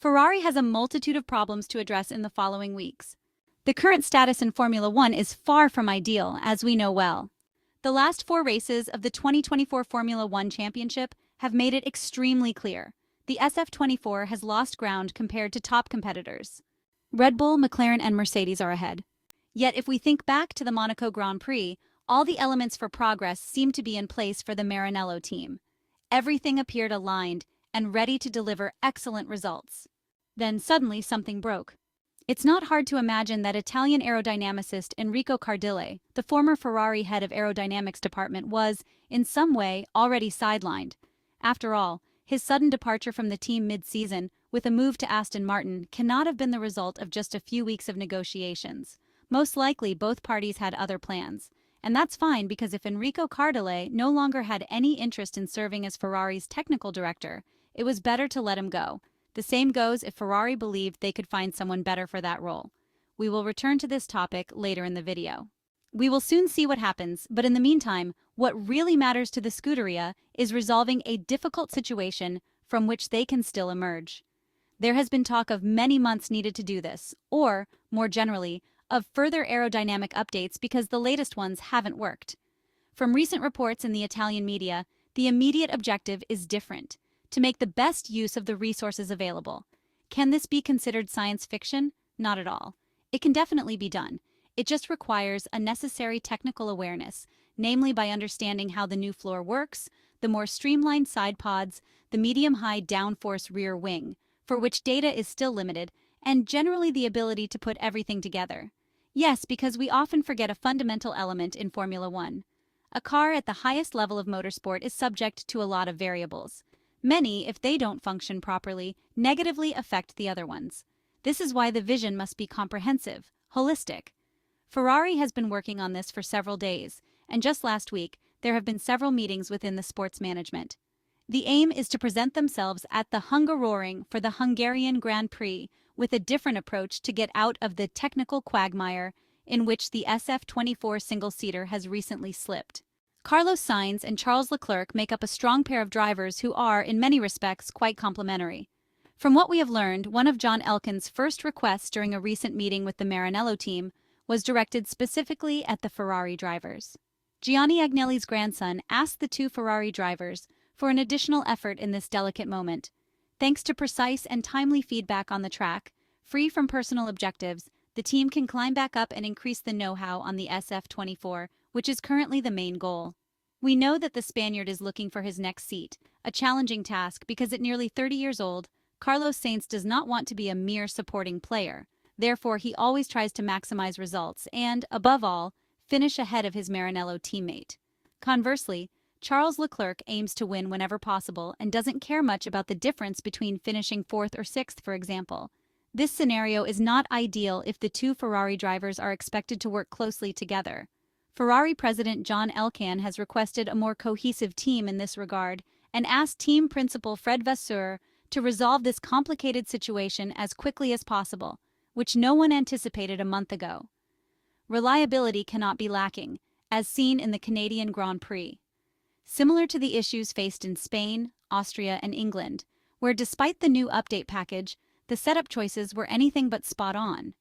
Ferrari has a multitude of problems to address in the following weeks. The current status in Formula One is far from ideal, as we know well. The last 4 races of the 2024 Formula One Championship have made it extremely clear. The SF-24 has lost ground compared to top competitors. Red Bull, McLaren, and Mercedes are ahead. Yet if we think back to the Monaco Grand Prix, all the elements for progress seem to be in place for the Maranello team. Everything appeared aligned and ready to deliver excellent results. Then suddenly something broke. It's not hard to imagine that Italian aerodynamicist Enrico Cardile, the former Ferrari head of aerodynamics department, was, in some way, already sidelined. After all, his sudden departure from the team mid-season, with a move to Aston Martin, cannot have been the result of just a few weeks of negotiations. Most likely, both parties had other plans. And that's fine, because if Enrico Cardile no longer had any interest in serving as Ferrari's technical director, it was better to let him go. The same goes if Ferrari believed they could find someone better for that role. We will return to this topic later in the video. We will soon see what happens, but in the meantime, what really matters to the Scuderia is resolving a difficult situation from which they can still emerge. There has been talk of many months needed to do this, or, more generally, of further aerodynamic updates because the latest ones haven't worked. From recent reports in the Italian media, the immediate objective is different: to make the best use of the resources available. Can this be considered science fiction? Not at all. It can definitely be done. It just requires a necessary technical awareness, namely by understanding how the new floor works, the more streamlined side pods, the medium-high downforce rear wing, for which data is still limited, and generally the ability to put everything together. Yes, because we often forget a fundamental element in Formula One. A car at the highest level of motorsport is subject to a lot of variables. Many, if they don't function properly, negatively affect the other ones. This is why the vision must be comprehensive, holistic. Ferrari has been working on this for several days, and just last week, there have been several meetings within the sports management. The aim is to present themselves at the Hungaroring for the Hungarian Grand Prix with a different approach to get out of the technical quagmire in which the SF-24 single-seater has recently slipped. Carlos Sainz and Charles Leclerc make up a strong pair of drivers who are, in many respects, quite complementary. From what we have learned, one of John Elkann's first requests during a recent meeting with the Maranello team was directed specifically at the Ferrari drivers. Gianni Agnelli's grandson asked the 2 Ferrari drivers for an additional effort in this delicate moment. Thanks to precise and timely feedback on the track, free from personal objectives, the team can climb back up and increase the know-how on the SF-24, which is currently the main goal. We know that the Spaniard is looking for his next seat, a challenging task because at nearly 30 years old, Carlos Sainz does not want to be a mere supporting player. Therefore, he always tries to maximize results and, above all, finish ahead of his Maranello teammate. Conversely, Charles Leclerc aims to win whenever possible and doesn't care much about the difference between finishing 4th or 6th, for example. This scenario is not ideal if the 2 Ferrari drivers are expected to work closely together. Ferrari president John Elkann has requested a more cohesive team in this regard and asked team principal Fred Vasseur to resolve this complicated situation as quickly as possible, which no one anticipated a month ago. Reliability cannot be lacking, as seen in the Canadian Grand Prix. Similar to the issues faced in Spain, Austria, and England, where despite the new update package, the setup choices were anything but spot on.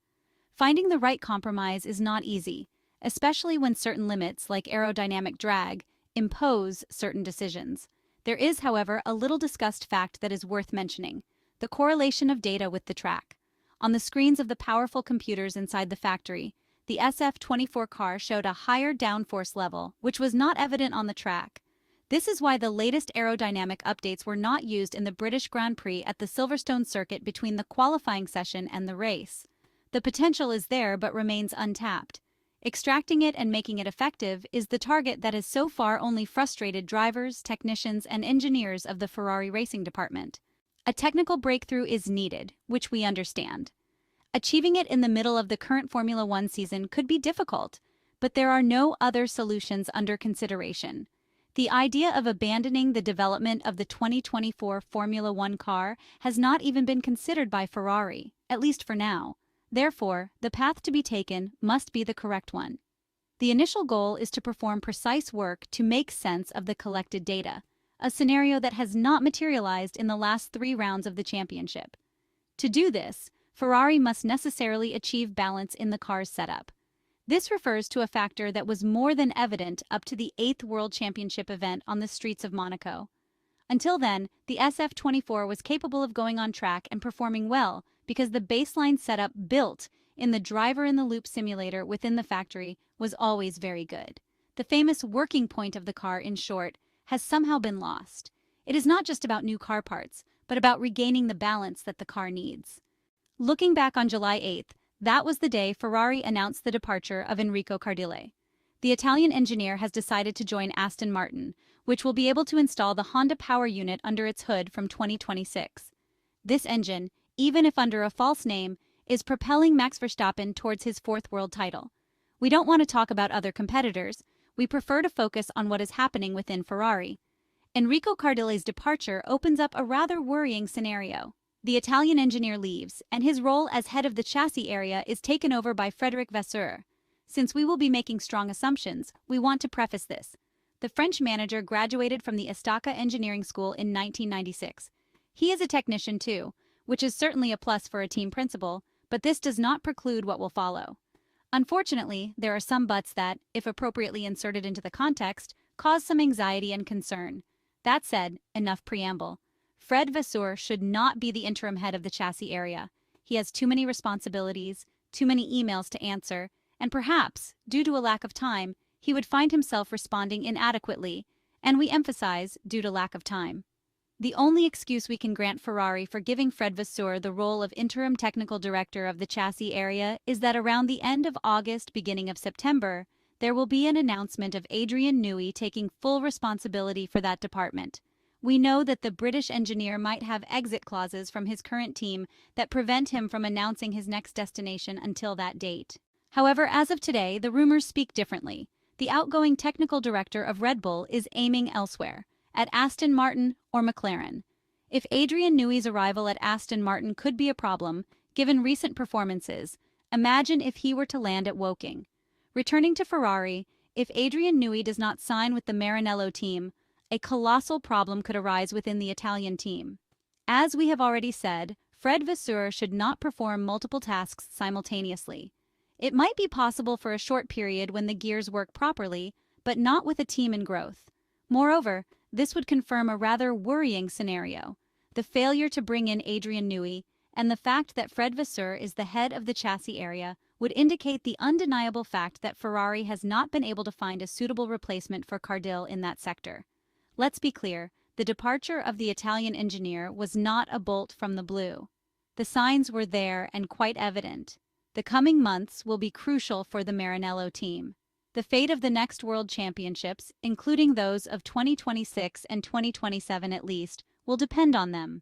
Finding the right compromise is not easy, especially when certain limits, like aerodynamic drag, impose certain decisions. There is, however, a little discussed fact that is worth mentioning: the correlation of data with the track. On the screens of the powerful computers inside the factory, the SF-24 car showed a higher downforce level, which was not evident on the track. This is why the latest aerodynamic updates were not used in the British Grand Prix at the Silverstone circuit between the qualifying session and the race. The potential is there but remains untapped. Extracting it and making it effective is the target that has so far only frustrated drivers, technicians, and engineers of the Ferrari racing department. A technical breakthrough is needed, which we understand. Achieving it in the middle of the current Formula One season could be difficult, but there are no other solutions under consideration. The idea of abandoning the development of the 2024 Formula One car has not even been considered by Ferrari, at least for now. Therefore, the path to be taken must be the correct one. The initial goal is to perform precise work to make sense of the collected data, a scenario that has not materialized in the last 3 rounds of the championship. To do this, Ferrari must necessarily achieve balance in the car's setup. This refers to a factor that was more than evident up to the 8th World Championship event on the streets of Monaco. Until then, the SF-24 was capable of going on track and performing well because the baseline setup built in the driver-in-the-loop simulator within the factory was always very good. The famous working point of the car, in short, has somehow been lost. It is not just about new car parts, but about regaining the balance that the car needs. Looking back on July 8th, that was the day Ferrari announced the departure of Enrico Cardile. The Italian engineer has decided to join Aston Martin, which will be able to install the Honda power unit under its hood from 2026. This engine, even if under a false name, is propelling Max Verstappen towards his 4th world title. We don't want to talk about other competitors. We prefer to focus on what is happening within Ferrari. Enrico Cardile's departure opens up a rather worrying scenario. The Italian engineer leaves, and his role as head of the chassis area is taken over by Vasseur. Since we will be making strong assumptions, we want to preface this. The French manager graduated from the Estaca Engineering School in 1996. He is a technician too, which is certainly a plus for a team principal, but this does not preclude what will follow. Unfortunately, there are some buts that, if appropriately inserted into the context, cause some anxiety and concern. That said, enough preamble. Vasseur should not be the interim head of the chassis area. He has too many responsibilities, too many emails to answer, and perhaps, due to a lack of time, he would find himself responding inadequately, and we emphasize, due to lack of time. The only excuse we can grant Ferrari for giving Vasseur the role of interim technical director of the chassis area is that around the end of August, beginning of September, there will be an announcement of Adrian Newey taking full responsibility for that department. We know that the British engineer might have exit clauses from his current team that prevent him from announcing his next destination until that date. However, as of today, the rumors speak differently. The outgoing technical director of Red Bull is aiming elsewhere, at Aston Martin or McLaren. If Adrian Newey's arrival at Aston Martin could be a problem, given recent performances, imagine if he were to land at Woking. Returning to Ferrari, if Adrian Newey does not sign with the Maranello team, a colossal problem could arise within the Italian team. As we have already said, Vasseur should not perform multiple tasks simultaneously. It might be possible for a short period when the gears work properly, but not with a team in growth. Moreover, this would confirm a rather worrying scenario: the failure to bring in Adrian Newey and the fact that Vasseur is the head of the chassis area would indicate the undeniable fact that Ferrari has not been able to find a suitable replacement for Cardile in that sector. Let's be clear, the departure of the Italian engineer was not a bolt from the blue. The signs were there and quite evident. The coming months will be crucial for the Maranello team. The fate of the next World Championships, including those of 2026 and 2027 at least, will depend on them.